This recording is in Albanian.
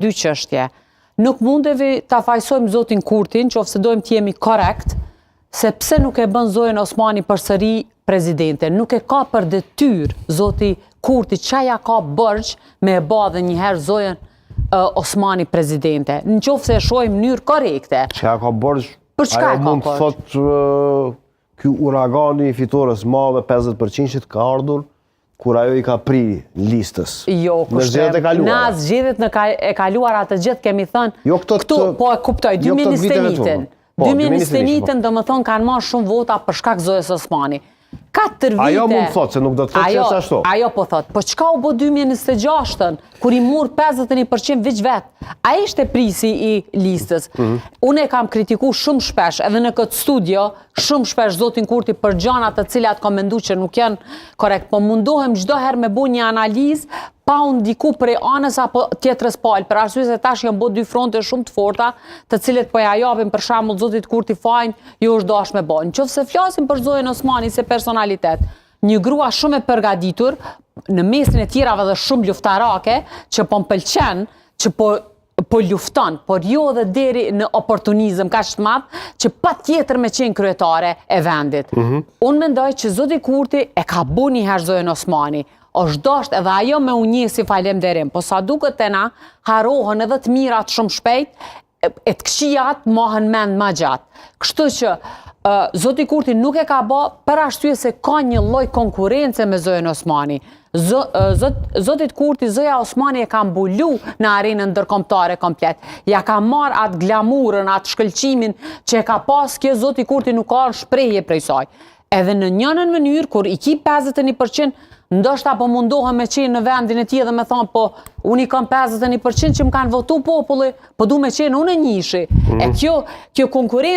dy çështje. Nuk mundemi ta fajsojmë zotin Kurtin, qofse dojmë të jemi korrekt, se pse nuk e bën Zojen Osmani përsëri prezidente. Nuk e ka për detyrë zoti Kurti, çaja ka bërgj me e bë edhe një herë Zojen Osmani prezidente. Në qoftë se e shohim në mënyrë korrekte. Çka ka bërgj? Për çka ajo mund të thotë ky uragani fitores madhe 50% ka ardhur kur ajo i ka pri listës. Jo, në zgjedhjet e kaluara. Na zgjedhjet e kaluara të gjithë kemi thënë. Jo këtu po e kuptoj, 2021-ën. 2021-ën domethënë kanë marrë shumë vota për shkak Zojës Osmani. 4 vite. Ajo mund të thotë se nuk do të thotë që është ashtu. Ajo po thotë, po çka u bë 2026-ën, kur i mur 51% veç vet. Ai ishte prisi i listës. Unë e kam kritikuar shumë shpesh, edhe në këtë studio, shumë shpesh zotin Kurti për gjëra të cilat kam menduar që nuk janë korrekt, po mundohem çdo herë me bëj një analizë pa u ndiku prej anës apo tjetrës palë, për arsye se tash janë bërë dy fronte shumë të forta, të cilët po ja japin për shembull zotit Kurti fajin, jo është dashur me bën. Nëse flasim për Zojen Osmani se personalitet, një grua shumë e përgatitur, në mesin e tjerave dhe shumë luftarake, që po m'pëlqen, që po lufton, por jo edhe deri në oportunizëm kaq të madh, që patjetër me qenë kryetare e vendit. Unë mendoj që zoti Kurti e ka bën një herë Zojen Osmani. Është dashur edhe ajo me u njeh si falënderim, po sa duket te na harrohen edhe të mirat shumë shpejt, e të këqijat mohen mend më gjatë. Kështu që zoti Kurti nuk e ka bë për arsye se ka një lloj konkurrence me Zojen Osmani. Zotit Kurti, Zoja Osmani e ka mbulu në arenën ndërkombëtare komplet. Ja ka marrë atë glamurën, atë shkëlqimin që e ka pas kjo zoti Kurti nuk ka shprehje prej saj. Edhe në njënën mënyrë kur i ki 51%, ndoshta po mundohem me qenë në vendin e tij dhe me thonë, po unë i kam 51% që më kanë votu populli, po du me qenë unë e njishi. E kjo konkurrencë